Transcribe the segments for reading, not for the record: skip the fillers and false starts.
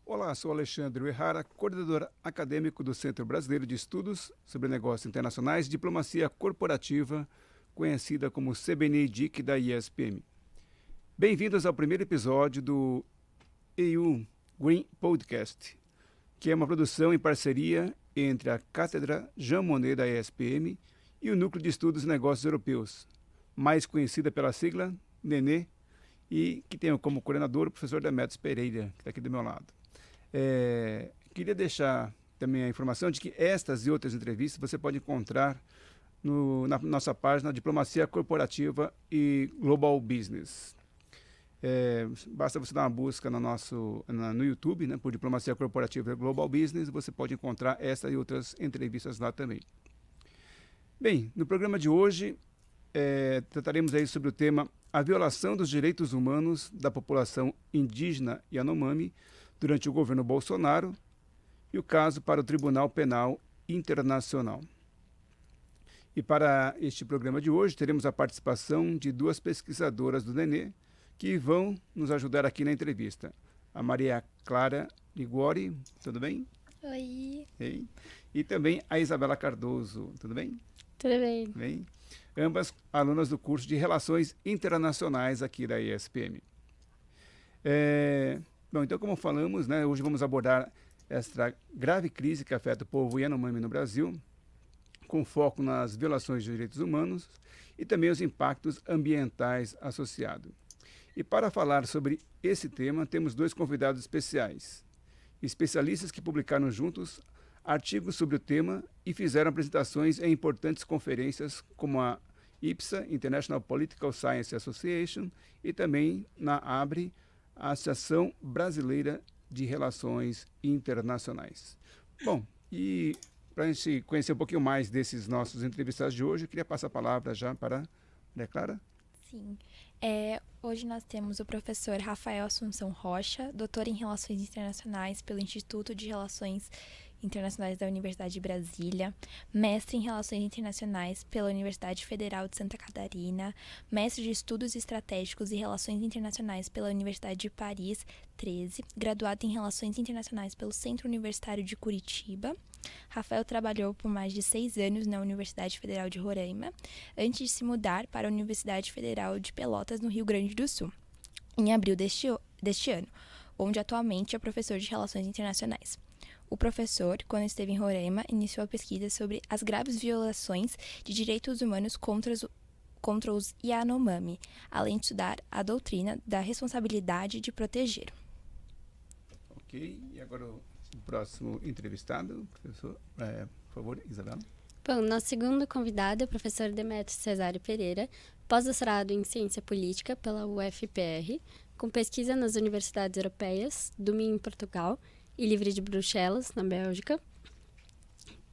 Olá, sou Alexandre Uehara, coordenador acadêmico do Centro Brasileiro de Estudos sobre Negócios Internacionais e Diplomacia Corporativa, conhecida como CBNI-DIC da ISPM. Bem-vindos ao primeiro episódio do EU Green Podcast, que é uma produção em parceria entre a Cátedra Jean Monnet da ISPM e o Núcleo de Estudos e Negócios Europeus, mais conhecida pela sigla NENE, e que tem como coordenador o professor Demetrios Pereira, que está aqui do meu lado. Queria deixar também a informação de que estas e outras entrevistas você pode encontrar na nossa página Diplomacia Corporativa e Global Business. Basta você dar uma busca no YouTube, né, por Diplomacia Corporativa e Global Business, você pode encontrar essa e outras entrevistas lá também. Bem, no programa de hoje trataremos aí sobre o tema a violação dos direitos humanos da população indígena Yanomami durante o governo Bolsonaro e o caso para o Tribunal Penal Internacional. E para este programa de hoje, teremos a participação de duas pesquisadoras do NENE que vão nos ajudar aqui na entrevista. A Maria Clara Liguori, tudo bem? Oi. Ei. E também a Isabela Cardoso, tudo bem? Tudo bem. Bem. Ambas alunas do curso de Relações Internacionais aqui da ISPM. Bom, então, como falamos, né, hoje vamos abordar esta grave crise que afeta o povo Yanomami no Brasil, com foco nas violações de direitos humanos e também os impactos ambientais associados. E para falar sobre esse tema, temos dois convidados especiais, especialistas que publicaram juntos artigos sobre o tema e fizeram apresentações em importantes conferências como a IPSA, International Political Science Association, e também na ABRE, a Associação Brasileira de Relações Internacionais. Bom, e para a gente conhecer um pouquinho mais desses nossos entrevistados de hoje, eu queria passar a palavra já para a Maria Clara. Sim. Hoje nós temos o professor Rafael Assunção Rocha, doutor em Relações Internacionais pelo Instituto de Relações Internacionais da Universidade de Brasília, mestre em Relações Internacionais pela Universidade Federal de Santa Catarina, mestre de Estudos Estratégicos e Relações Internacionais pela Universidade de Paris, 13, graduado em Relações Internacionais pelo Centro Universitário de Curitiba. Rafael trabalhou por mais de 6 anos na Universidade Federal de Roraima, antes de se mudar para a Universidade Federal de Pelotas, no Rio Grande do Sul, em abril deste ano, onde atualmente é professor de Relações Internacionais. O professor, quando esteve em Roraima, iniciou a pesquisa sobre as graves violações de direitos humanos contra os Yanomami, além de estudar a doutrina da responsabilidade de proteger. Ok, e agora o próximo entrevistado, professor, por favor, Isabela. Bom, nosso segundo convidado é o professor Demetrios Cesário Pereira, pós-doutorado em Ciência Política pela UFPR, com pesquisa nas universidades europeias, do Minho, em Portugal, e Livre de Bruxelas, na Bélgica,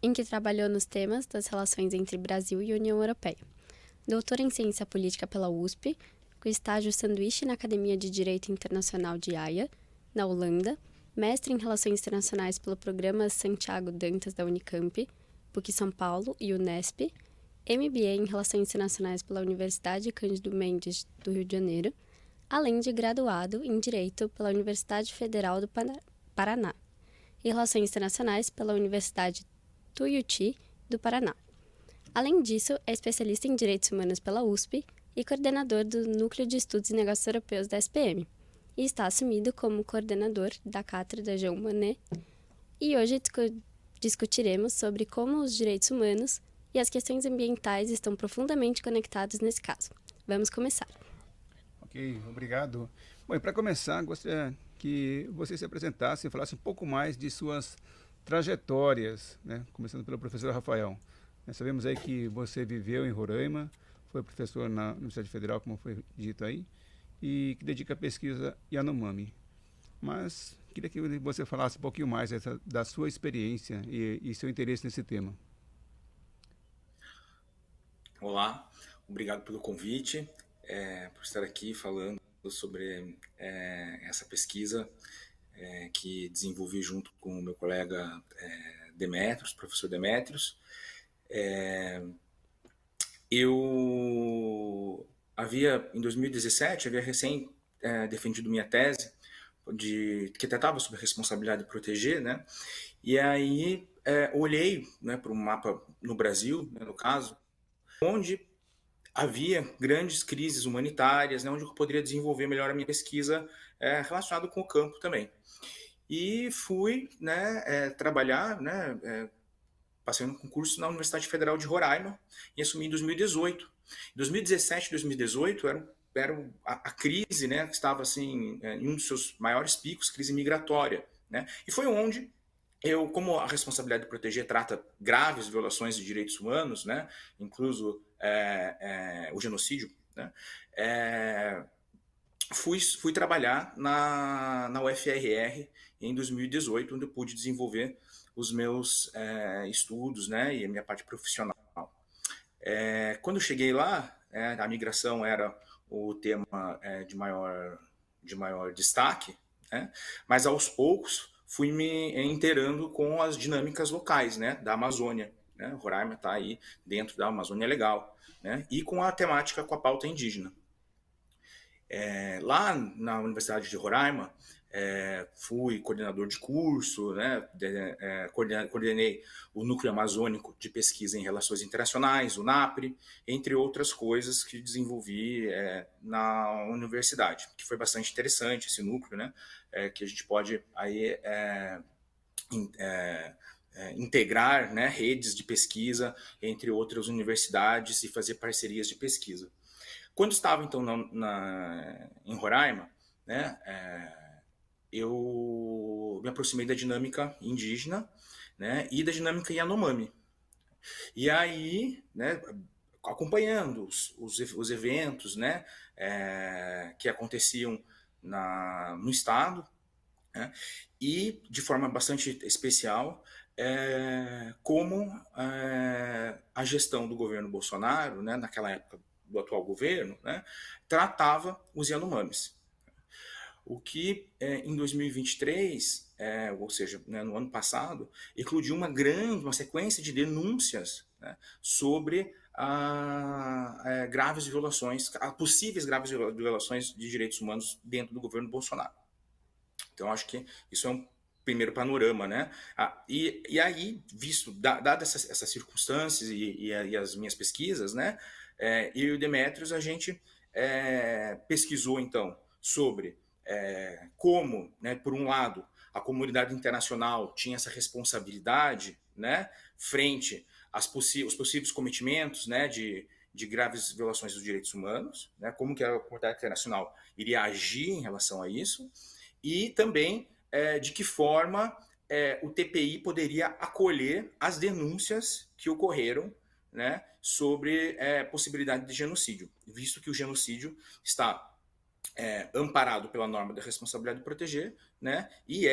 em que trabalhou nos temas das relações entre Brasil e União Europeia. Doutor em Ciência Política pela USP, com estágio sanduíche na Academia de Direito Internacional de Haia, na Holanda, mestre em Relações Internacionais pelo Programa Santiago Dantas da Unicamp, PUC São Paulo e Unesp, MBA em Relações Internacionais pela Universidade Cândido Mendes do Rio de Janeiro, além de graduado em Direito pela Universidade Federal do Paraná e Relações Internacionais pela Universidade Tuiuti do Paraná. Além disso, é especialista em Direitos Humanos pela USP e coordenador do Núcleo de Estudos e Negócios Europeus da SPM, e está assumido como coordenador da Cátedra Jean Monnet. E hoje discutiremos sobre como os direitos humanos e as questões ambientais estão profundamente conectados nesse caso. Vamos começar. Ok, obrigado. Bom, e para começar, gostaria que você se apresentasse e falasse um pouco mais de suas trajetórias, né? Começando pelo professor Rafael. Nós sabemos aí que você viveu em Roraima, foi professor na Universidade Federal, como foi dito aí, e que dedica a pesquisa Yanomami. Mas queria que você falasse um pouquinho mais da sua experiência e seu interesse nesse tema. Olá, obrigado pelo convite, por estar aqui falando sobre essa pesquisa que desenvolvi junto com o meu colega Demetrios, professor Demetrios. Eu em 2017, havia recém defendido minha tese que tratava sobre responsabilidade de proteger, né? E aí olhei, né, para um mapa no Brasil, né, no caso, onde havia grandes crises humanitárias, né, onde eu poderia desenvolver melhor a minha pesquisa relacionada com o campo também. E fui, né, trabalhar, né, passei no concurso na Universidade Federal de Roraima e assumi em 2018. Em 2017 e 2018 era a crise, né, que estava assim, em um dos seus maiores picos, crise migratória, né? E foi onde eu, como a responsabilidade de proteger trata graves violações de direitos humanos, né, incluso o genocídio, né, fui trabalhar na UFRR em 2018, onde eu pude desenvolver os meus estudos, né, e a minha parte profissional. Quando eu cheguei lá, a migração era o tema de maior destaque, né, mas aos poucos fui me inteirando com as dinâmicas locais, né, da Amazônia. Né? Roraima está aí dentro da Amazônia Legal, né, e com a temática, com a pauta indígena. Lá na Universidade de Roraima, fui coordenador de curso, né, coordenei o Núcleo Amazônico de Pesquisa em Relações Internacionais, o NAPRE, entre outras coisas que desenvolvi na universidade, que foi bastante interessante esse núcleo, né, que a gente pode aí integrar, né, redes de pesquisa entre outras universidades e fazer parcerias de pesquisa. Quando estava, então, em Roraima, né, eu me aproximei da dinâmica indígena, né, e da dinâmica Yanomami. E aí, né, acompanhando os eventos, né, que aconteciam no Estado, né, e de forma bastante especial, como a gestão do governo Bolsonaro, né, naquela época do atual governo, né, tratava os Yanomamis. O que em 2023, ou seja, né, no ano passado, eclodiu uma sequência de denúncias, né, sobre graves violações, possíveis graves violações de direitos humanos dentro do governo Bolsonaro. Então, acho que isso é um primeiro panorama, né? E aí, dadas essas circunstâncias e as minhas pesquisas, né, eu e o Demetrios, a gente pesquisou, então, sobre como, né, por um lado, a comunidade internacional tinha essa responsabilidade, né, frente aos possíveis cometimentos, né, de graves violações dos direitos humanos, né, como que a comunidade internacional iria agir em relação a isso, e também de que forma o TPI poderia acolher as denúncias que ocorreram, né, sobre possibilidade de genocídio, visto que o genocídio está amparado pela norma da responsabilidade de proteger, né, e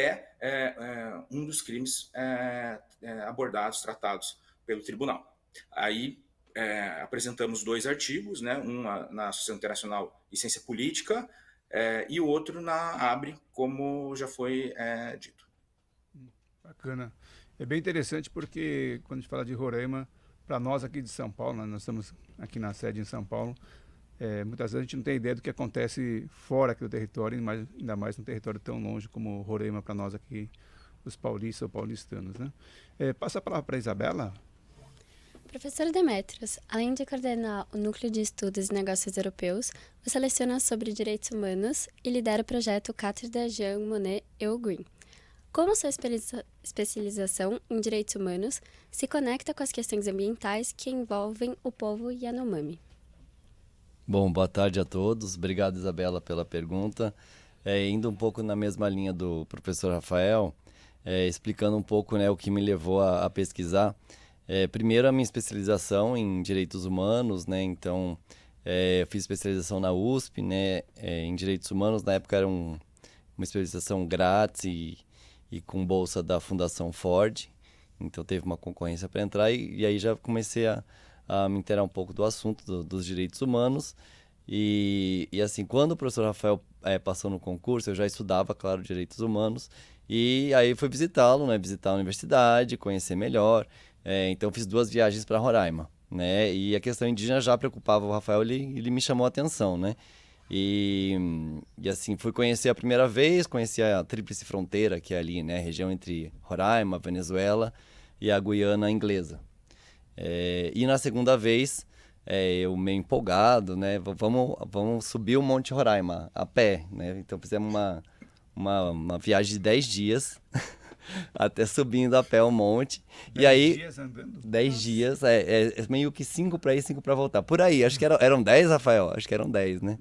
um dos crimes abordados, tratados pelo tribunal. Aí apresentamos 2 artigos, né, um na Associação Internacional de Ciência Política e o outro na ABRE, como já foi dito. Bacana. É bem interessante porque quando a gente fala de Roraima, para nós aqui de São Paulo, né, nós estamos aqui na sede em São Paulo, muitas vezes a gente não tem ideia do que acontece fora aqui do território, mas ainda mais num território tão longe como Roraima para nós aqui, os paulistas ou paulistanos, né? Passa a palavra para a Isabela. Professor Demetrios, além de coordenar o Núcleo de Estudos e Negócios Europeus, você leciona sobre direitos humanos e lidera o projeto Cátedra Jean Monnet EU Green. Como sua especialização em direitos humanos se conecta com as questões ambientais que envolvem o povo Yanomami? Bom, boa tarde a todos. Obrigado, Isabela, pela pergunta. Indo um pouco na mesma linha do professor Rafael, explicando um pouco, né, o que me levou a pesquisar. Primeiro, a minha especialização em direitos humanos, né? Então, eu fiz especialização na USP, né, em direitos humanos. Na época era uma especialização grátis e com bolsa da Fundação Ford. Então, teve uma concorrência para entrar e aí já comecei a me inteirar um pouco do assunto dos direitos humanos. E assim, quando o professor Rafael passou no concurso, eu já estudava, claro, direitos humanos. E aí fui visitá-lo, né, visitar a universidade, conhecer melhor. Então fiz 2 viagens para Roraima, né? E a questão indígena já preocupava o Rafael, ele me chamou a atenção, né? E assim, fui conhecer a primeira vez, conheci a Tríplice Fronteira, que é ali, né, região entre Roraima, Venezuela e a Guiana Inglesa. E na segunda vez, eu meio empolgado, né, vamos subir o Monte Roraima a pé, né, então fizemos uma viagem de 10 dias, até subindo a pé o monte. 10 dias andando? 10 dias, meio que 5 para ir, 5 para voltar. Por aí, acho que eram 10, Rafael? Acho que eram 10, né?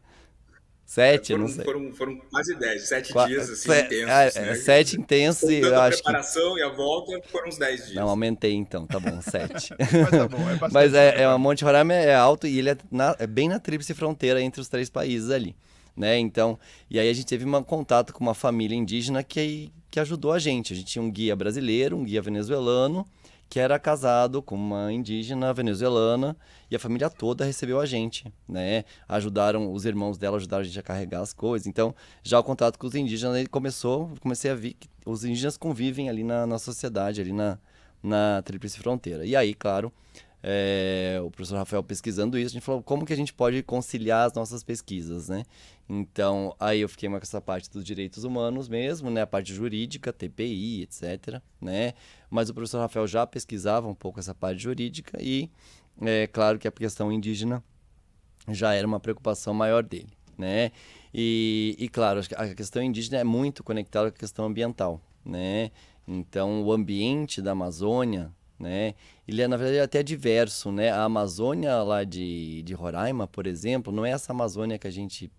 7, eu não sei. Foram quase 10, 7 dias assim, intensos, né? 7 intensos e eu a acho preparação e a volta foram uns 10 dias. Não, aumentei então, tá bom, 7. Mas tá bom, bastante. Mas o Monte Roraima é alto e ele é bem na tríplice fronteira entre os 3 países ali, né? Então, e aí a gente teve um contato com uma família indígena que ajudou a gente. A gente tinha um guia brasileiro, um guia venezuelano, que era casado com uma indígena venezuelana, e a família toda recebeu a gente, né? Os irmãos dela ajudaram a gente a carregar as coisas. Então, já o contato com os indígenas, ele comecei a ver que os indígenas convivem ali na sociedade, ali na Tríplice Fronteira. E aí, claro, o professor Rafael pesquisando isso, a gente falou como que a gente pode conciliar as nossas pesquisas, né? Então, aí eu fiquei mais com essa parte dos direitos humanos mesmo, né? A parte jurídica, TPI, etc, né? Mas o professor Rafael já pesquisava um pouco essa parte jurídica e, claro que a questão indígena já era uma preocupação maior dele, né? E claro, a questão indígena é muito conectada com a questão ambiental, né? Então, o ambiente da Amazônia, né? Ele na verdade, até diverso, né? A Amazônia lá de Roraima, por exemplo, não é essa Amazônia que a gente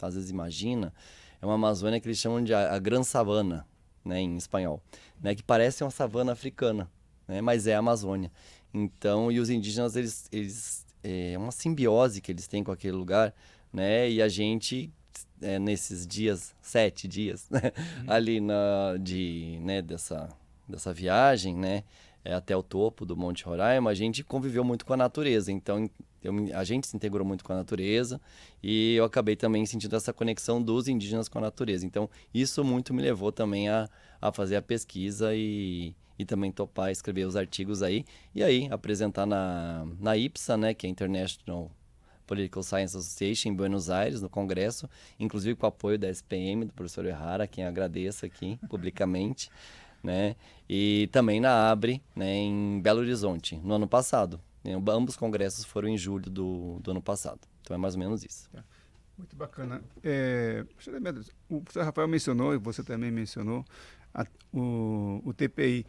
às vezes imagina, é uma Amazônia que eles chamam de a Gran Savana, né, em espanhol, né, que parece uma savana africana, né, mas é a Amazônia. Então, e os indígenas, eles é uma simbiose que eles têm com aquele lugar, né, e a gente, nesses 7 dias, né, ali dessa viagem, né, até o topo do Monte Roraima, a gente conviveu muito com a natureza. Então, a gente se integrou muito com a natureza e eu acabei também sentindo essa conexão dos indígenas com a natureza. Então, isso muito me levou também a fazer a pesquisa e também topar escrever os artigos aí. E aí, apresentar na IPSA, né, que é International Political Science Association, em Buenos Aires, no congresso, inclusive com o apoio da SPM, do professor Errara, quem agradeço aqui publicamente, né? E também na ABRE, né, em Belo Horizonte, no ano passado. Ambos congressos foram em julho do ano passado. Então é mais ou menos isso. Muito bacana. O professor Rafael mencionou, e você também mencionou, o TPI.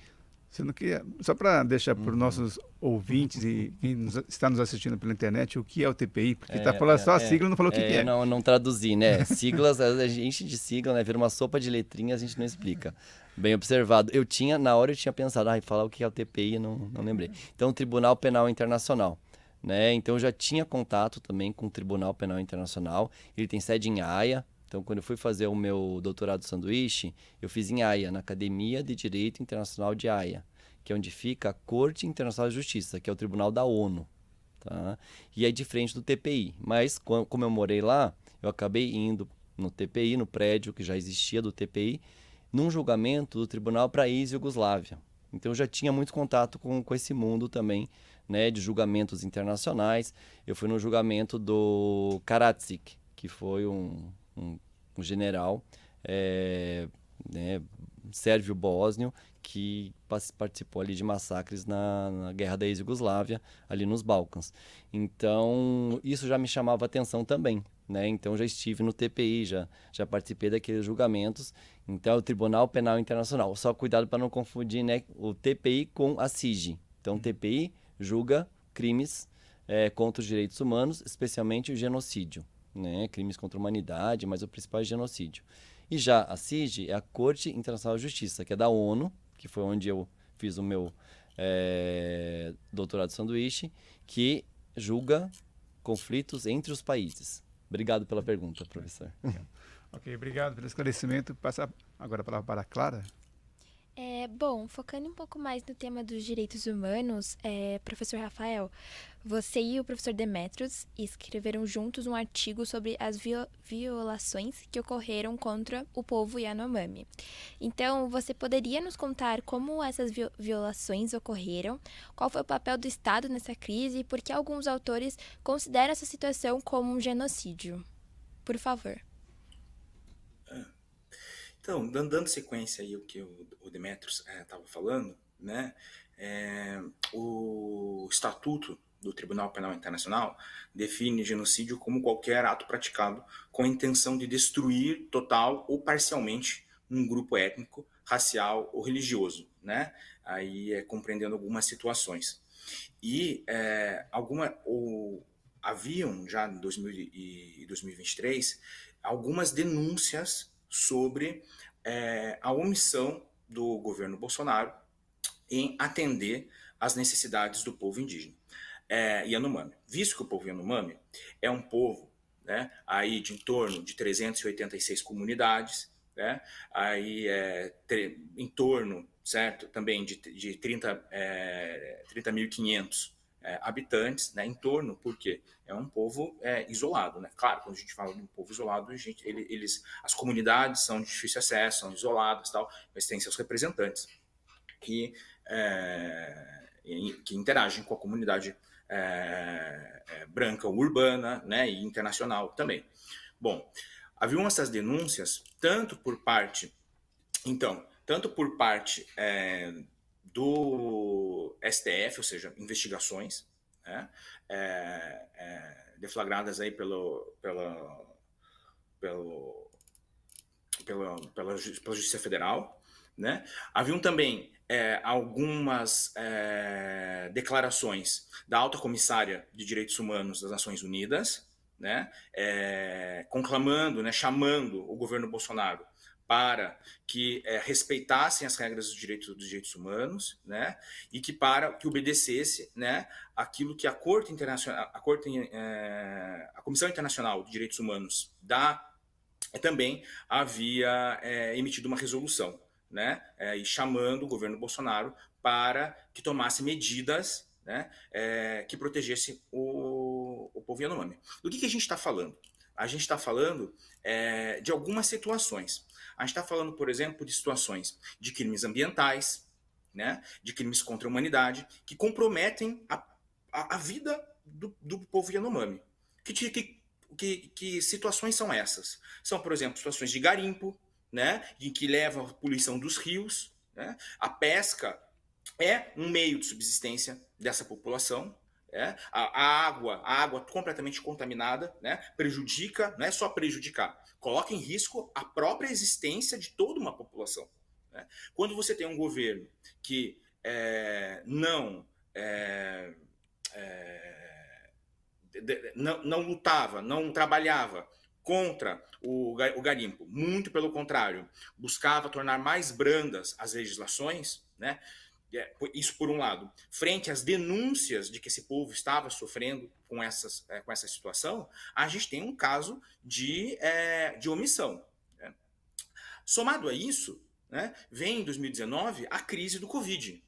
Só para deixar para os nossos ouvintes e quem está nos assistindo pela internet, o que é o TPI? Porque está falando só a sigla e não falou o que é. Não traduzi, né? Siglas, a gente de sigla, né? Vira uma sopa de letrinhas, a gente não explica. Bem observado. Na hora eu tinha pensado, falar o que é o TPI, não lembrei. Então, Tribunal Penal Internacional, né? Então, eu já tinha contato também com o Tribunal Penal Internacional. Ele tem sede em Haia. Então, quando eu fui fazer o meu doutorado sanduíche, eu fiz em Haia, na Academia de Direito Internacional de Haia, que é onde fica a Corte Internacional de Justiça, que é o Tribunal da ONU. Tá? E é diferente do TPI. Mas, como eu morei lá, eu acabei indo no TPI, no prédio que já existia do TPI, num julgamento do Tribunal para a ex-Iugoslávia. Então, eu já tinha muito contato com esse mundo também, né, de julgamentos internacionais. Eu fui no julgamento do Karadzic, que foi um general sérvio-bósnio que participou ali de massacres na Guerra da ex-Iugoslávia, ali nos Balcãs. Então, isso já me chamava atenção também, né? Então, já estive no TPI, já participei daqueles julgamentos. Então, é o Tribunal Penal Internacional. Só cuidado para não confundir, né, o TPI com a CIG. Então, o TPI julga crimes contra os direitos humanos, especialmente o genocídio, né? Crimes contra a humanidade, mas o principal é genocídio. E já a CIG é a Corte Internacional de Justiça, que é da ONU, que foi onde eu fiz o meu doutorado de sanduíche, que julga conflitos entre os países. Obrigado pela pergunta, professor. Ok, obrigado pelo esclarecimento. Passar agora a palavra para a Clara. Bom, focando um pouco mais no tema dos direitos humanos, professor Rafael, você e o professor Demetrios escreveram juntos um artigo sobre as violações que ocorreram contra o povo Yanomami. Então, você poderia nos contar como essas violações ocorreram, qual foi o papel do Estado nessa crise e por que alguns autores consideram essa situação como um genocídio? Por favor. Então, dando sequência aí ao que o Demetrios estava falando, né, o Estatuto do Tribunal Penal Internacional define genocídio como qualquer ato praticado com a intenção de destruir total ou parcialmente um grupo étnico, racial ou religioso, né? Aí compreendendo algumas situações. E haviam já em 2023 algumas denúncias sobre a omissão do governo Bolsonaro em atender às necessidades do povo indígena Yanomami. Visto que o povo Yanomami é um povo, né, aí de em torno de 386 comunidades, né, aí em torno, certo, também de 30.500 habitantes, né, em torno, porque é um povo isolado, né? Claro, quando a gente fala de um povo isolado, as comunidades são de difícil acesso, são isoladas, tal, mas têm seus representantes que interagem com a comunidade branca urbana, né, e internacional também. Bom, haviam essas denúncias tanto por parte do STF, ou seja, investigações, né, deflagradas aí pela Justiça Federal, né? Haviam também algumas declarações da Alta Comissária de Direitos Humanos das Nações Unidas, né? Conclamando, né, chamando o governo Bolsonaro para que respeitassem as regras dos direitos humanos, né, e para que obedecesse, né, aquilo que a Comissão Internacional de Direitos Humanos também havia emitido uma resolução, né, e chamando o governo Bolsonaro para que tomasse medidas, né, que protegesse o povo Yanomami. Do que a gente está falando? A gente está falando de algumas situações. A gente está falando, por exemplo, de situações de crimes ambientais, né, de crimes contra a humanidade, que comprometem a vida do povo Yanomami. Que situações são essas? São, por exemplo, situações de garimpo, né, em que leva a poluição dos rios, né? A pesca é um meio de subsistência dessa população. A água completamente contaminada, né, prejudica, não é só prejudicar, coloca em risco a própria existência de toda uma população, né? Quando você tem um governo que não lutava, não trabalhava contra o garimpo, muito pelo contrário, buscava tornar mais brandas as legislações, né? Isso por um lado. Frente às denúncias de que esse povo estava sofrendo com essa situação, a gente tem um caso de omissão, né? Somado a isso, né, vem em 2019 a crise do Covid,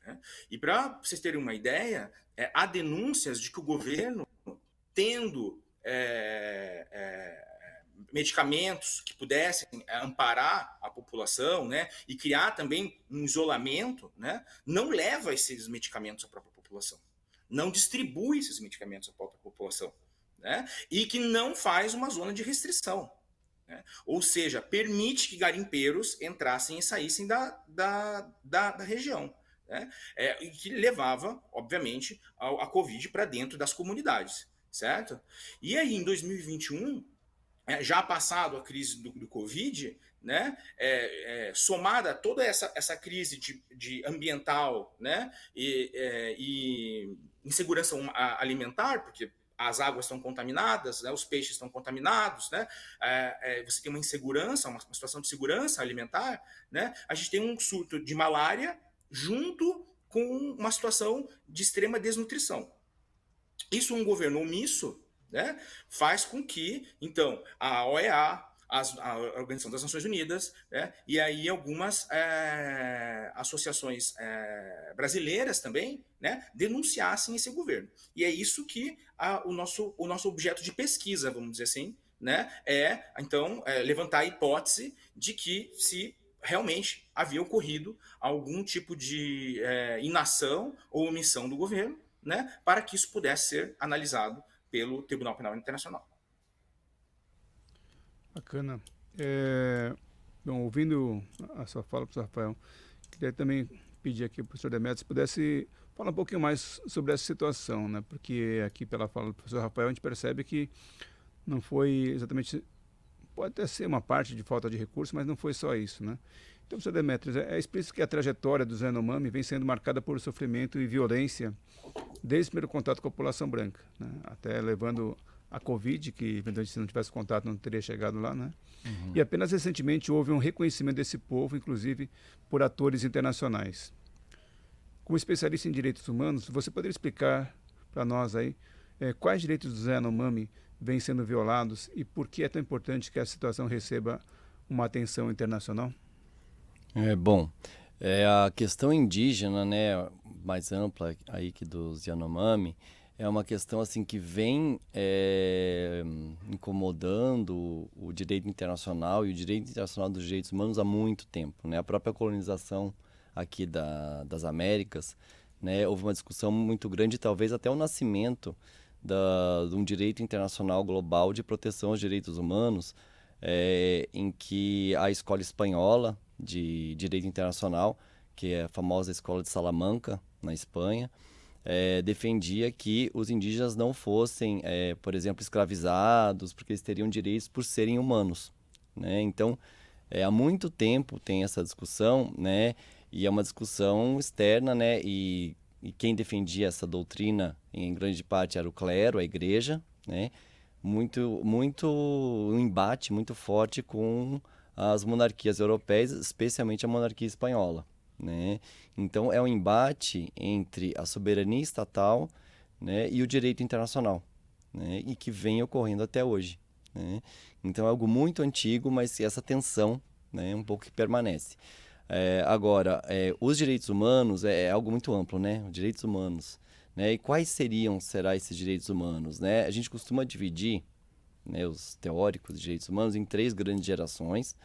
né? E para vocês terem uma ideia, há denúncias de que o governo, tendo medicamentos que pudessem amparar a população, né, e criar também um isolamento, né, não leva esses medicamentos à própria população, não distribui esses medicamentos à própria população, né, e que não faz uma zona de restrição, né, ou seja, permite que garimpeiros entrassem e saíssem da região, né, e que levava, obviamente, a Covid para dentro das comunidades, certo? E aí, em 2021, já passado a crise do Covid, né, somada a toda essa crise de ambiental, né, e insegurança alimentar, porque as águas estão contaminadas, né, os peixes estão contaminados, né, você tem uma insegurança, uma situação de segurança alimentar, né, a gente tem um surto de malária junto com uma situação de extrema desnutrição. Isso um governo omisso, né, faz com que, então, a OEA, a Organização das Nações Unidas, né, e aí algumas associações brasileiras também, né, denunciassem esse governo. E é isso que o nosso objeto de pesquisa, vamos dizer assim, né, então, levantar a hipótese de que se realmente havia ocorrido algum tipo de inação ou omissão do governo, né, para que isso pudesse ser analisado pelo Tribunal Penal Internacional. Bacana. Bom, ouvindo a sua fala, professor Rafael, queria também pedir aqui ao professor Demétrio se pudesse falar um pouquinho mais sobre essa situação, né? Porque aqui pela fala do professor Rafael a gente percebe que não foi exatamente, pode até ser uma parte de falta de recursos, mas não foi só isso, né? Então, professor Demétrios, é explícito que a trajetória do Yanomami vem sendo marcada por sofrimento e violência desde o primeiro contato com a população branca, né? Até levando a Covid, que eventualmente se não tivesse contato não teria chegado lá, né? E apenas recentemente houve um reconhecimento desse povo, inclusive por atores internacionais. Como especialista em direitos humanos, você poderia explicar para nós aí quais direitos do Yanomami vêm sendo violados e por que é tão importante que a situação receba uma atenção internacional? Bom, a questão indígena, né, mais ampla aí que dos Yanomami, é uma questão assim que vem incomodando o direito internacional e o direito internacional dos direitos humanos há muito tempo, né? A própria colonização aqui das Américas, né, houve uma discussão muito grande, talvez até o nascimento de um direito internacional global de proteção aos direitos humanos, em que a escola espanhola de direito internacional, que é a famosa escola de Salamanca, na Espanha, defendia que os indígenas não fossem, por exemplo, escravizados, porque eles teriam direitos por serem humanos, né? Então, há muito tempo tem essa discussão, né? E é uma discussão externa, né? E quem defendia essa doutrina, em grande parte, era o clero, a igreja, né? Um embate muito forte com as monarquias europeias, especialmente a monarquia espanhola, né? Então, é um embate entre a soberania estatal, né, e o direito internacional, né, e que vem ocorrendo até hoje, né? Então, é algo muito antigo, mas essa tensão, né, um pouco que permanece. Agora, os direitos humanos é algo muito amplo, né? Os direitos humanos, né? E quais será esses direitos humanos, né? A gente costuma dividir, né, os teóricos de direitos humanos em 3 grandes gerações,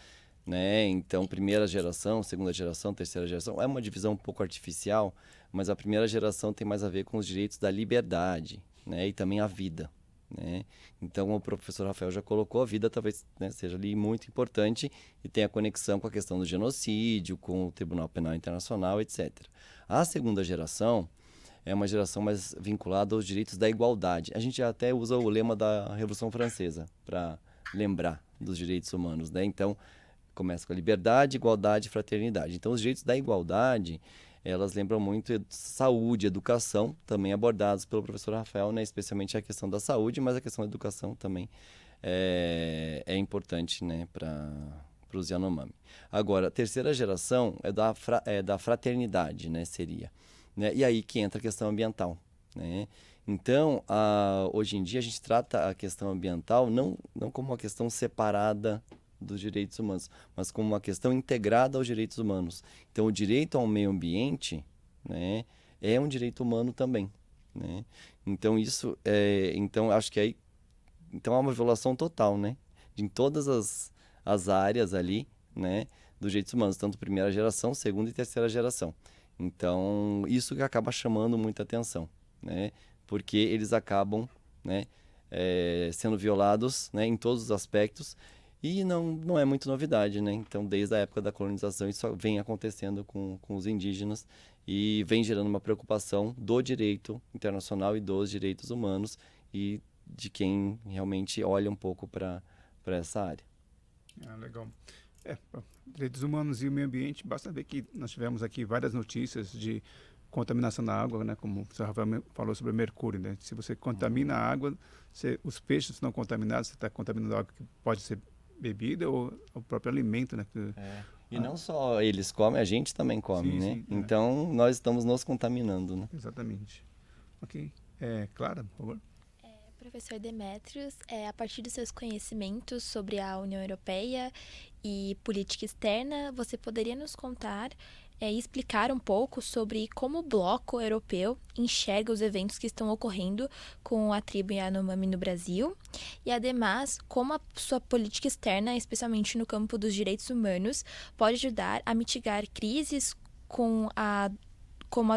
né? Então, primeira geração, segunda geração, terceira geração, é uma divisão um pouco artificial, mas a primeira geração tem mais a ver com os direitos da liberdade, né? E também a vida, né? Então, o professor Rafael já colocou, a vida talvez, né, seja ali muito importante e tem a conexão com a questão do genocídio, com o Tribunal Penal Internacional, etc. A segunda geração é uma geração mais vinculada aos direitos da igualdade. A gente até usa o lema da Revolução Francesa para lembrar dos direitos humanos, né? Então, começa com a liberdade, igualdade e fraternidade. Então, os direitos da igualdade, elas lembram muito saúde, educação, também abordados pelo professor Rafael, né? Especialmente a questão da saúde, mas a questão da educação também é importante, né, para os Yanomami. Agora, a terceira geração é da fraternidade, né, seria, né? E aí que entra a questão ambiental, né? Então, hoje em dia, a gente trata a questão ambiental não como uma questão separada dos direitos humanos, mas como uma questão integrada aos direitos humanos. Então, o direito ao meio ambiente, né, é um direito humano também, né? Então, então acho que aí então há uma violação total, né, em todas as áreas ali, né, dos direitos humanos, tanto primeira geração, segunda e terceira geração. Então, isso que acaba chamando muita atenção, né, porque eles acabam, né, sendo violados, né, em todos os aspectos. E não é muito novidade, né? Então, desde a época da colonização, isso vem acontecendo com os indígenas e vem gerando uma preocupação do direito internacional e dos direitos humanos e de quem realmente olha um pouco para essa área. Legal. Direitos humanos e o meio ambiente, basta ver que nós tivemos aqui várias notícias de contaminação da água, né? Como o professor Rafael falou sobre o mercúrio, né? Se você contamina a água, os peixes estão contaminados, você está contaminando a água que pode ser bebida ou o próprio alimento, né? E não só eles comem, a gente também come, sim, né? Sim, então, nós estamos nos contaminando, né? Exatamente. Ok. Clara, por favor. Professor Demétrios, a partir dos seus conhecimentos sobre a União Europeia e política externa, você poderia nos contar e explicar um pouco sobre como o bloco europeu enxerga os eventos que estão ocorrendo com a tribo Yanomami no Brasil e, ademais, como a sua política externa, especialmente no campo dos direitos humanos, pode ajudar a mitigar crises como a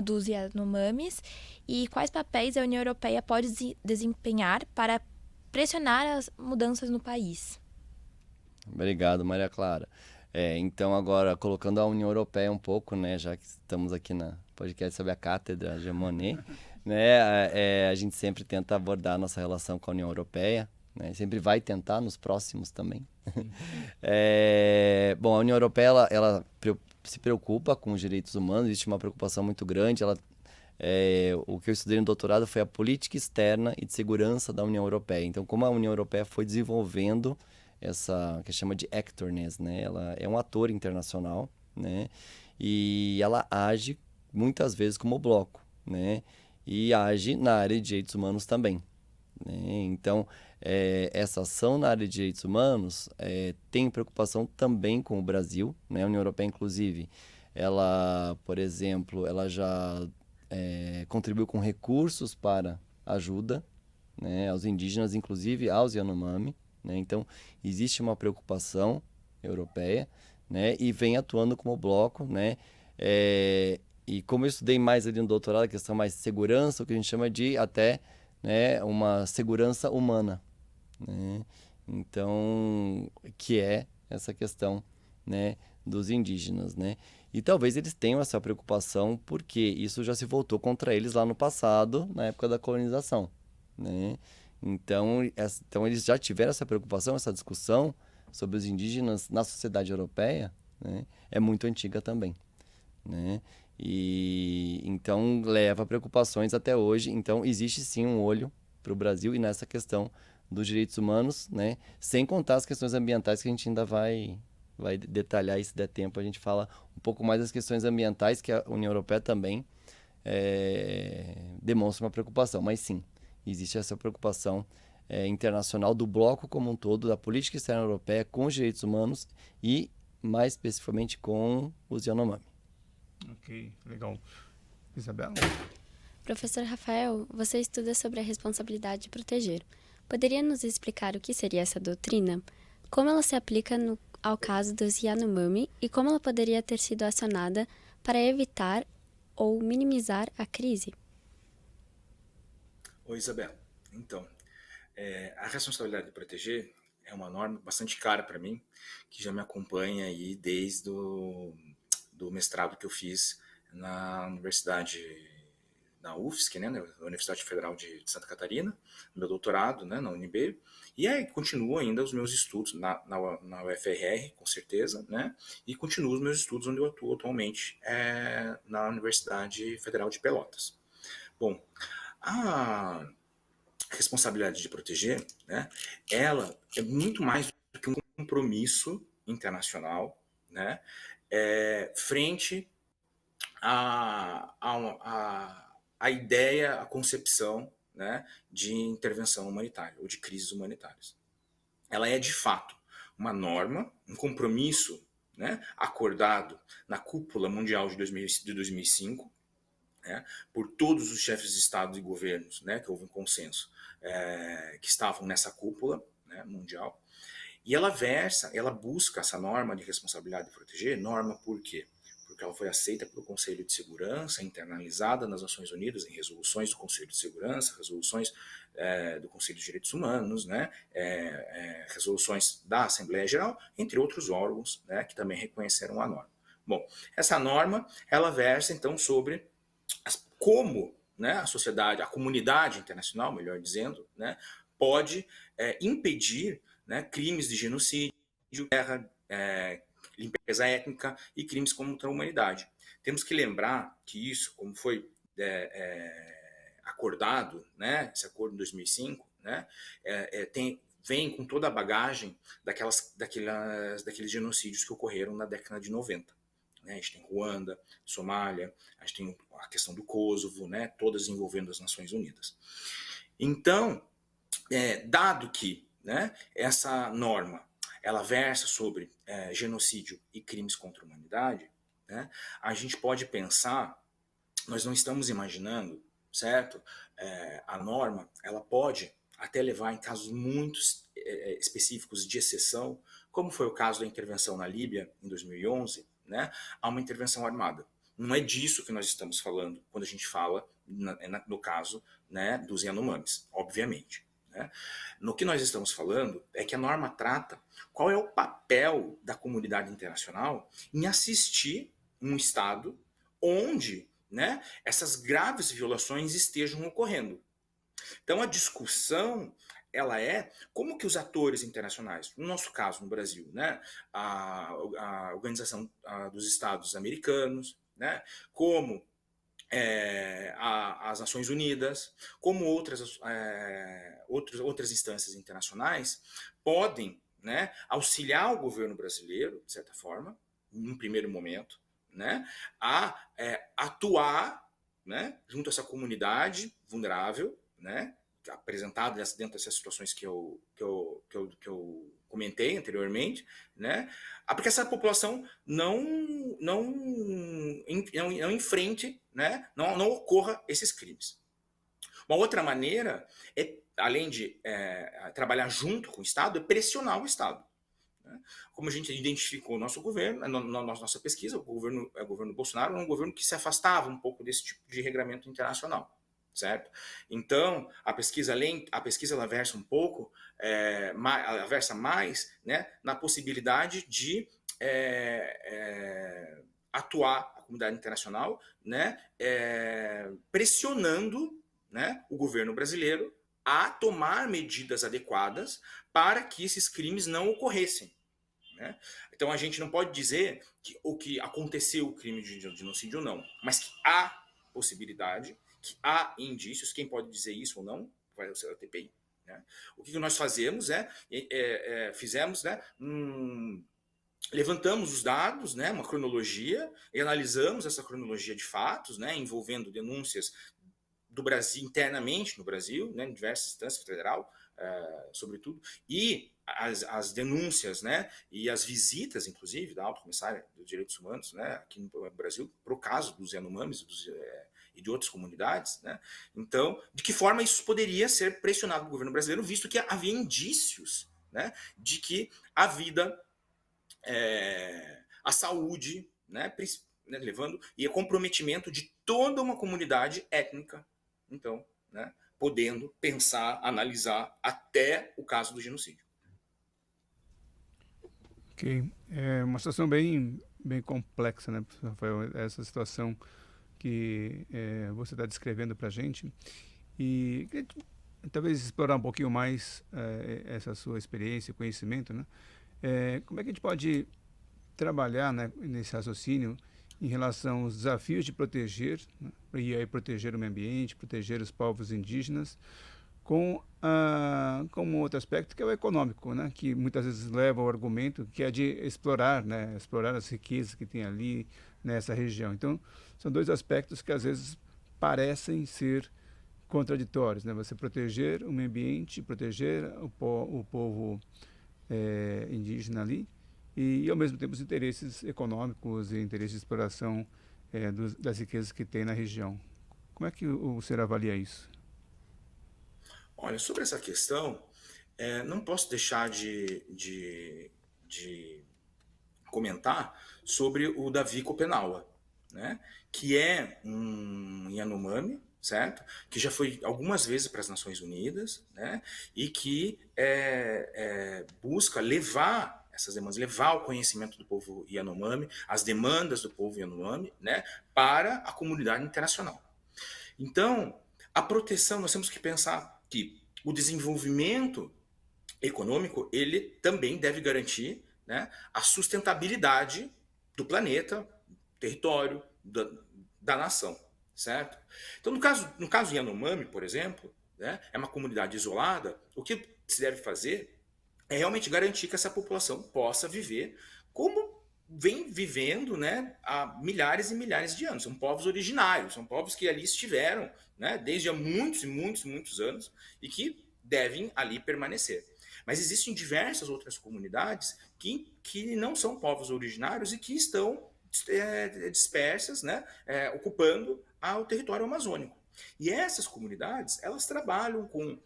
dos Yanomamis e quais papéis a União Europeia pode desempenhar para pressionar as mudanças no país. Obrigado, Maria Clara. Então, agora, colocando a União Europeia um pouco, né, já que estamos aqui na podcast sobre a Cátedra de Monnet, né, a gente sempre tenta abordar a nossa relação com a União Europeia, né, sempre vai tentar nos próximos também. Bom, a União Europeia, ela se preocupa com os direitos humanos, existe uma preocupação muito grande. O que eu estudei no doutorado foi a política externa e de segurança da União Europeia. Então, como a União Europeia foi desenvolvendo essa que chama de actorness, né? Ela é um ator internacional, né? E ela age muitas vezes como bloco, né? E age na área de direitos humanos também, né? Então, essa ação na área de direitos humanos tem preocupação também com o Brasil, né? A União Europeia, inclusive, ela, por exemplo, ela já contribuiu com recursos para ajuda, né, aos indígenas, inclusive aos Yanomami, né? Então, existe uma preocupação europeia, né, e vem atuando como bloco, né? E como eu estudei mais ali no doutorado, a questão mais de segurança, o que a gente chama de até, né, uma segurança humana, né? Então, que é essa questão, né, dos indígenas, né? E talvez eles tenham essa preocupação porque isso já se voltou contra eles lá no passado, na época da colonização, né? Então eles já tiveram essa preocupação, essa discussão sobre os indígenas na sociedade europeia, né? É muito antiga também, né? E então leva a preocupações até hoje. Então existe sim um olho para o Brasil e nessa questão dos direitos humanos, né? Sem contar as questões ambientais que a gente ainda vai detalhar, e se der tempo a gente fala um pouco mais das questões ambientais que a União Europeia também demonstra uma preocupação. Mas sim, existe essa preocupação internacional do bloco como um todo, da política externa europeia com os direitos humanos e mais especificamente com os Yanomami. Ok, legal. Isabela? Professor Rafael, você estuda sobre a responsabilidade de proteger. Poderia nos explicar o que seria essa doutrina? Como ela se aplica ao caso dos Yanomami e como ela poderia ter sido acionada para evitar ou minimizar a crise? Oi, Isabela. Então, a responsabilidade de proteger é uma norma bastante cara para mim, que já me acompanha aí desde do mestrado que eu fiz na universidade, na UFSC, né, na Universidade Federal de Santa Catarina, meu doutorado, né, na UNB, e aí continuo ainda os meus estudos na UFRR, com certeza, né, e continuo os meus estudos onde eu atuo atualmente, na Universidade Federal de Pelotas. Bom, a responsabilidade de proteger, né, ela é muito mais do que um compromisso internacional, né, frente a ideia, a concepção, né, de intervenção humanitária ou de crises humanitárias. Ela é, de fato, uma norma, um compromisso, né, acordado na Cúpula Mundial de 2005, né, por todos os chefes de Estado e governos, né, que houve um consenso, que estavam nessa cúpula, né, mundial. E ela busca essa norma de responsabilidade de proteger, norma por quê? Porque ela foi aceita pelo Conselho de Segurança, internalizada nas Nações Unidas em resoluções do Conselho de Segurança, resoluções do Conselho de Direitos Humanos, né, resoluções da Assembleia Geral, entre outros órgãos, né, que também reconheceram a norma. Bom, essa norma, ela versa então sobre como, né, a sociedade, a comunidade internacional, melhor dizendo, né, pode impedir, né, crimes de genocídio, guerra, limpeza étnica e crimes contra a humanidade. Temos que lembrar que isso, como foi acordado, né, esse acordo em 2005, né, vem com toda a bagagem daqueles genocídios que ocorreram na década de 90. A gente tem Ruanda, Somália, a gente tem a questão do Kosovo, né, todas envolvendo as Nações Unidas. Então, dado que, né, essa norma ela versa sobre genocídio e crimes contra a humanidade, né, a gente pode pensar, nós não estamos imaginando, certo? A norma ela pode até levar em casos muito específicos de exceção, como foi o caso da intervenção na Líbia em 2011, né, a uma intervenção armada. Não é disso que nós estamos falando quando a gente fala no caso, né, dos Yanomamis, obviamente. né? No que nós estamos falando é que a norma trata qual é o papel da comunidade internacional em assistir um Estado onde, né, essas graves violações estejam ocorrendo. Então a discussão ela é como que os atores internacionais, no nosso caso no Brasil, né, a Organização dos Estados Americanos, né, como as Nações Unidas, como outras instâncias internacionais, podem, né, auxiliar o governo brasileiro, de certa forma, num primeiro momento, né, a atuar, né, junto a essa comunidade vulnerável, né, apresentada dentro dessas situações que eu comentei anteriormente, né, porque essa população não enfrente, né, não ocorra esses crimes. Uma outra maneira além de trabalhar junto com o Estado, é pressionar o Estado. Né? Como a gente identificou o nosso governo, na nossa pesquisa, o governo Bolsonaro é um governo que se afastava um pouco desse tipo de regramento internacional. Certo? Então, a pesquisa ela versa um pouco, ela versa mais, né, na possibilidade de atuar a comunidade internacional, né, pressionando, né, o governo brasileiro a tomar medidas adequadas para que esses crimes não ocorressem. Né? Então, a gente não pode dizer que aconteceu o crime de genocídio ou não, mas que há possibilidade, que há indícios, quem pode dizer isso ou não vai ser a TPI. Né? O que nós fazemos fizemos, né, levantamos os dados, né, uma cronologia, e analisamos essa cronologia de fatos, né, envolvendo denúncias do Brasil, internamente no Brasil, né, em diversas instâncias, federal, sobretudo, e as denúncias, né, e as visitas, inclusive, da Alta Comissária dos Direitos Humanos, né, aqui no Brasil, para o caso dos Yanomamis e de outras comunidades, né? Então, de que forma isso poderia ser pressionado no governo brasileiro, visto que havia indícios, né, de que a vida, a saúde, né, levando, e o comprometimento de toda uma comunidade étnica, então, né, podendo pensar, analisar até o caso do genocídio. Ok. É uma situação bem complexa, né, Rafael? Essa situação que você está descrevendo para a gente. E talvez explorar um pouquinho mais essa sua experiência, conhecimento, né? Como é que a gente pode trabalhar, né, nesse raciocínio em relação aos desafios de proteger, né, e aí proteger o meio ambiente, proteger os povos indígenas, com um outro aspecto que é o econômico, né, que muitas vezes leva ao argumento que é de explorar, né, explorar as riquezas que tem ali nessa região. Então, são dois aspectos que às vezes parecem ser contraditórios, né? Você proteger o meio ambiente, proteger o povo indígena ali, e ao mesmo tempo os interesses econômicos e interesses de exploração das riquezas que tem na região. Como é que o senhor avalia isso? Olha, sobre essa questão, não posso deixar de comentar sobre o Davi Kopenawa, né? Que é um Yanomami, certo? Que já foi algumas vezes para as Nações Unidas, né? E que busca levar essas demandas, levar o conhecimento do povo Yanomami, as demandas do povo Yanomami, né, para a comunidade internacional. Então, a proteção, nós temos que pensar que o desenvolvimento econômico, ele também deve garantir, né, a sustentabilidade do planeta, território, da nação, certo? Então, no caso Yanomami, por exemplo, né, é uma comunidade isolada, o que se deve fazer é realmente garantir que essa população possa viver como vem vivendo, né, há milhares e milhares de anos. São povos originários, são povos que ali estiveram, né, desde há muitos e muitos, muitos anos e que devem ali permanecer. Mas existem diversas outras comunidades que não são povos originários e que estão dispersas, né, ocupando o território amazônico. E essas comunidades, elas trabalham com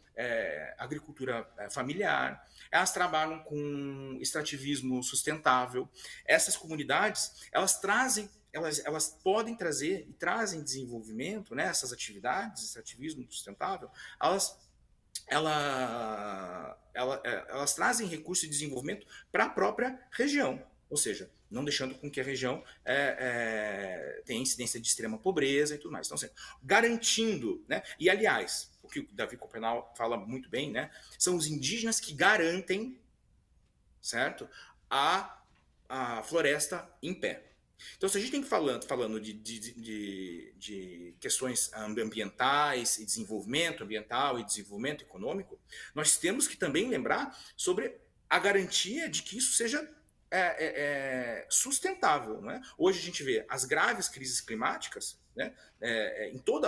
agricultura familiar, elas trabalham com extrativismo sustentável. Essas comunidades, elas podem trazer e trazem desenvolvimento, né, essas atividades, extrativismo sustentável, elas elas trazem recursos de desenvolvimento para a própria região, ou seja, não deixando com que a região tenha incidência de extrema pobreza e tudo mais. Então, assim, garantindo, né? E, aliás, o que o Davi Copenau fala muito bem, né? São os indígenas que garantem, certo? A floresta em pé. Então, se a gente tem que falando de questões ambientais e desenvolvimento ambiental e desenvolvimento econômico, nós temos que também lembrar sobre a garantia de que isso seja sustentável. Né? Hoje a gente vê as graves crises climáticas, né, em todo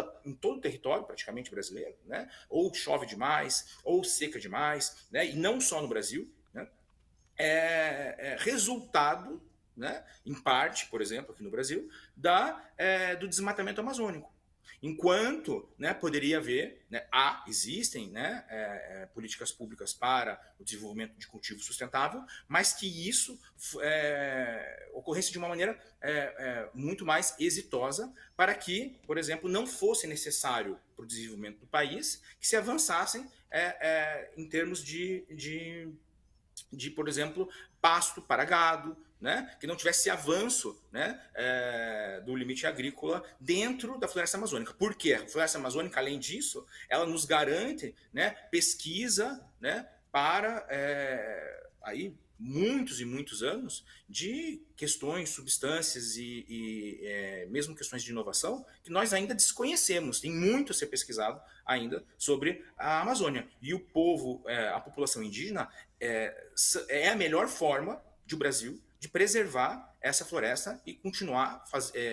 o território praticamente brasileiro, né, ou chove demais, ou seca demais, né, e não só no Brasil, né, resultado, né, em parte, por exemplo, aqui no Brasil, do desmatamento amazônico. Enquanto, né, poderia haver, né, existem, né, políticas públicas para o desenvolvimento de cultivo sustentável, mas que isso ocorresse de uma maneira muito mais exitosa para que, por exemplo, não fosse necessário para o desenvolvimento do país que se avançassem em termos de, por exemplo, pasto para gado, né? Que não tivesse avanço, né, do limite agrícola dentro da floresta amazônica. Por quê? A floresta amazônica, além disso, ela nos garante, né, pesquisa, né, para aí muitos e muitos anos de questões, substâncias e mesmo questões de inovação que nós ainda desconhecemos. Tem muito a ser pesquisado ainda sobre a Amazônia. E o povo, a população indígena, é a melhor forma de o Brasil de preservar essa floresta e continuar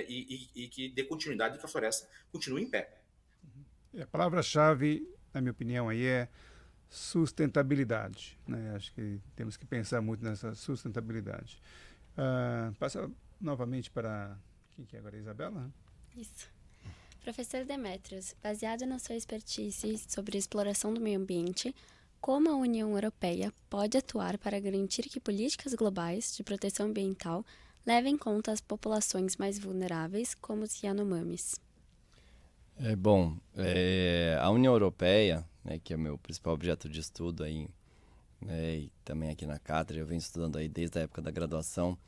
e que dê continuidade, que a floresta continue em pé. A palavra-chave, na minha opinião, aí é sustentabilidade. Né? Acho que temos que pensar muito nessa sustentabilidade. Passa novamente para quem que é agora? Isabela? Isso. Professor Demetrios, baseado na sua expertise sobre a exploração do meio ambiente, como a União Europeia pode atuar para garantir que políticas globais de proteção ambiental levem em conta as populações mais vulneráveis, como os Yanomamis? A União Europeia, né, que é o meu principal objeto de estudo aí, né, e também aqui na cátedra, eu venho estudando aí desde a época da graduação,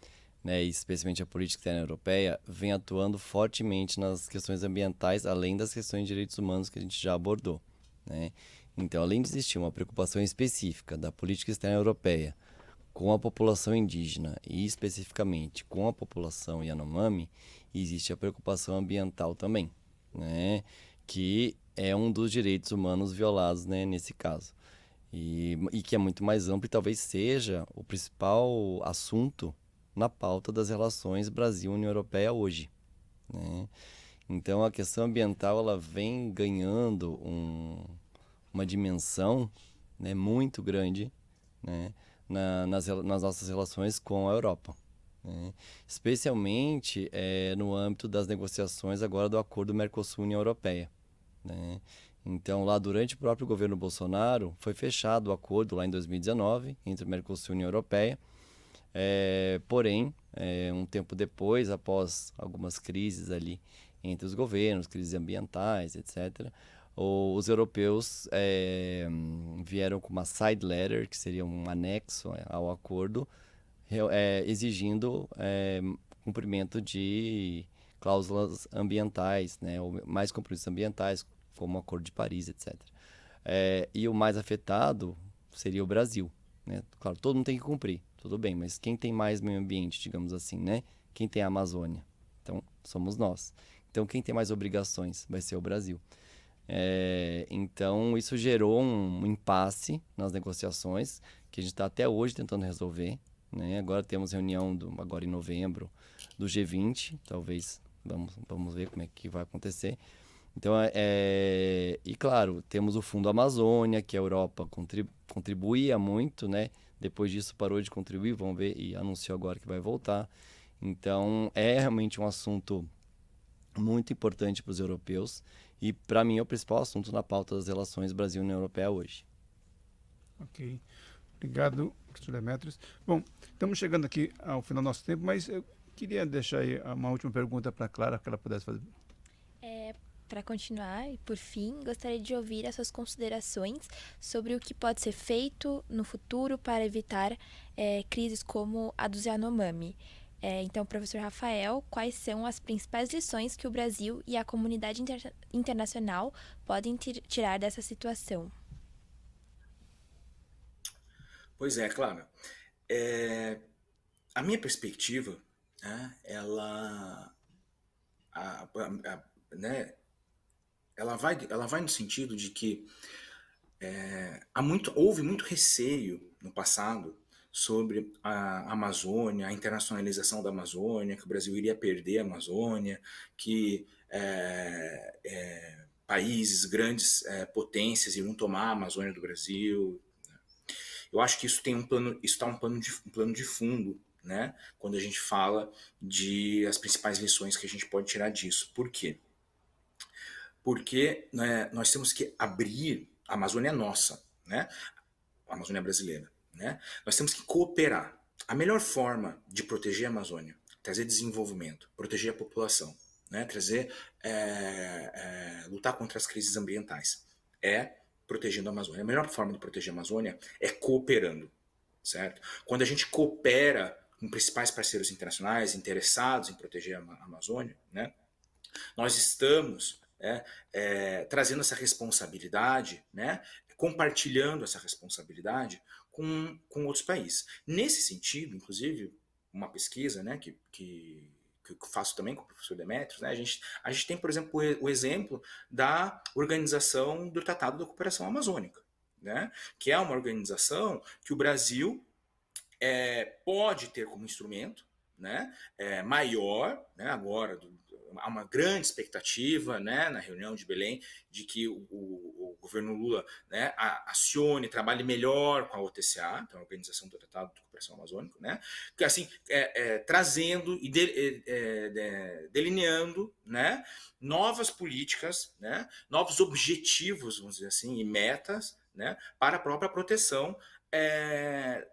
né, e especialmente a política externa europeia, vem atuando fortemente nas questões ambientais, além das questões de direitos humanos que a gente já abordou, né? Então, além de existir uma preocupação específica da política externa europeia com a população indígena e especificamente com a população Yanomami, existe a preocupação ambiental também, né? Que é um dos direitos humanos violados, né, nesse caso. E que é muito mais amplo e talvez seja o principal assunto na pauta das relações Brasil-União Europeia hoje, né? Então, a questão ambiental ela vem ganhando uma dimensão, né, muito grande, né, nas nossas relações com a Europa, né? Especialmente no âmbito das negociações agora do acordo Mercosul-União Europeia, né? Então, lá durante o próprio governo Bolsonaro, foi fechado o acordo lá em 2019 entre o Mercosul e a União Europeia. Porém, um tempo depois, após algumas crises ali entre os governos, crises ambientais, etc., os europeus vieram com uma side letter, que seria um anexo ao acordo, exigindo cumprimento de cláusulas ambientais, né, ou mais compromissos ambientais, como o Acordo de Paris, etc. E o mais afetado seria o Brasil, né? Claro, todo mundo tem que cumprir, tudo bem, mas quem tem mais meio ambiente, digamos assim, né? Quem tem a Amazônia? Então, somos nós. Então, quem tem mais obrigações vai ser o Brasil. Então, isso gerou um impasse nas negociações, que a gente está até hoje tentando resolver, né? Agora temos reunião, agora em novembro, do G20, talvez, vamos ver como é que vai acontecer. Então, e claro, temos o Fundo Amazônia, que a Europa contribuía muito, né? Depois disso parou de contribuir, vamos ver, e anunciou agora que vai voltar. Então, é realmente um assunto muito importante para os europeus e, para mim, é o principal assunto na pauta das relações Brasil-União Europeia hoje. Ok. Obrigado, professor Demetrios. Bom, estamos chegando aqui ao final do nosso tempo, mas eu queria deixar aí uma última pergunta para a Clara, que ela pudesse fazer. para continuar, e por fim, gostaria de ouvir as suas considerações sobre o que pode ser feito no futuro para evitar crises como a dos Yanomami. Então, professor Rafael, quais são as principais lições que o Brasil e a comunidade internacional podem tirar dessa situação? Pois é, Clara. A minha perspectiva, né, né, ela vai no sentido de que houve muito receio no passado sobre a Amazônia, a internacionalização da Amazônia, que o Brasil iria perder a Amazônia, que países, grandes potências iriam tomar a Amazônia do Brasil. Eu acho que isso tem um plano de fundo, né? Quando a gente fala de as principais lições que a gente pode tirar disso. Por quê? Porque, né, nós temos que abrir. A Amazônia é nossa, né? A Amazônia é brasileira, né? Nós temos que cooperar. A melhor forma de proteger a Amazônia, trazer desenvolvimento, proteger a população, né? Lutar contra as crises ambientais, protegendo a Amazônia. A melhor forma de proteger a Amazônia é cooperando, certo? Quando a gente coopera com principais parceiros internacionais interessados em proteger a Amazônia, né, nós estamos trazendo essa responsabilidade, né, compartilhando essa responsabilidade com outros países. Nesse sentido, inclusive, uma pesquisa, né, que eu faço também com o professor Demetrios, né, a gente tem, por exemplo, o exemplo da Organização do Tratado da Cooperação Amazônica, né, que é uma organização que o Brasil pode ter como instrumento, né, maior, né, agora há uma grande expectativa, né, na reunião de Belém, de que o governo Lula, né, acione, trabalhe melhor com a OTCA, então a Organização do Tratado de Cooperação Amazônica, né, que assim trazendo e delineando, né, novas políticas, né, novos objetivos, vamos dizer assim, e metas, né, para a própria proteção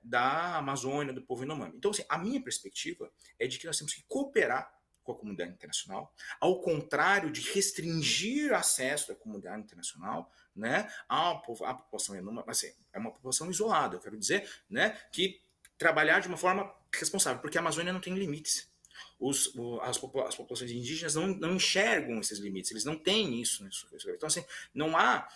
da Amazônia, do povo Yanomami. Então, assim, a minha perspectiva é de que nós temos que cooperar com a comunidade internacional, ao contrário de restringir acesso da comunidade internacional, né, à população Yanomami. Assim, é uma população isolada, eu quero dizer, né, que trabalhar de uma forma responsável, porque a Amazônia não tem limites. As populações indígenas não enxergam esses limites, eles não têm isso. Então, assim, não há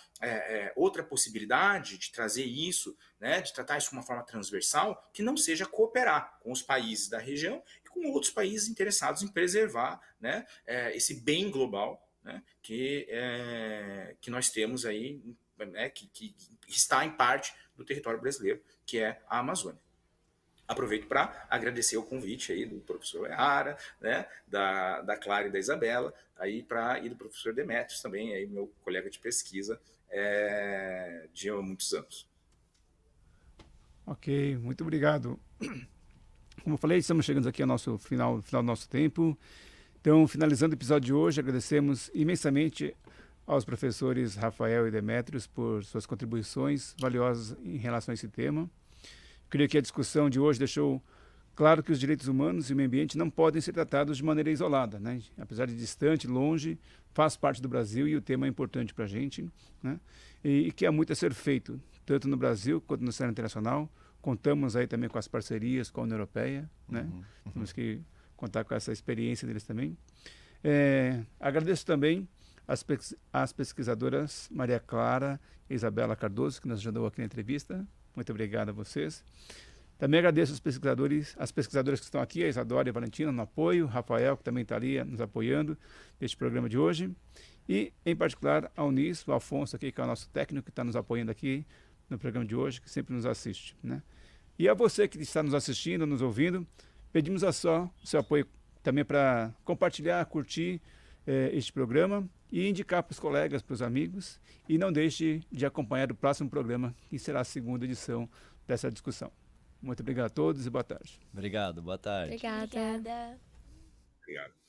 outra possibilidade de trazer isso, né, de tratar isso de uma forma transversal, que não seja cooperar com os países da região e com outros países interessados em preservar, né, esse bem global, né, que nós temos aí, né, que está em parte do território brasileiro, que é a Amazônia. Aproveito para agradecer o convite aí do professor Errara, né, da Clara e da Isabela, aí e do professor Demetrios também, aí meu colega de pesquisa de há muitos anos. Ok, muito obrigado. Como eu falei, estamos chegando aqui ao final do nosso tempo. Então, finalizando o episódio de hoje, agradecemos imensamente aos professores Rafael e Demetrios por suas contribuições valiosas em relação a esse tema. Creio que a discussão de hoje deixou claro que os direitos humanos e o meio ambiente não podem ser tratados de maneira isolada, né? Apesar de distante, longe, faz parte do Brasil e o tema é importante para a gente, né? E que há muito a ser feito, tanto no Brasil quanto no cenário internacional. Contamos aí também com as parcerias com a União Europeia, né? Temos que contar com essa experiência deles também. Agradeço também as pesquisadoras Maria Clara e Isabela Cardoso, que nos ajudou aqui na entrevista. Muito obrigado a vocês. Também agradeço as pesquisadoras que estão aqui, a Isadora e a Valentina, no apoio, o Rafael, que também está ali nos apoiando neste programa de hoje. E, em particular, a Unis, o Afonso aqui, que é o nosso técnico, que está nos apoiando aqui no programa de hoje, que sempre nos assiste, né? E a você que está nos assistindo, nos ouvindo, pedimos o seu apoio também para compartilhar, curtir este programa e indicar para os colegas, para os amigos, e não deixe de acompanhar o próximo programa, que será a segunda edição dessa discussão. Muito obrigado a todos e boa tarde. Obrigado, boa tarde. Obrigada. Obrigada. Obrigado.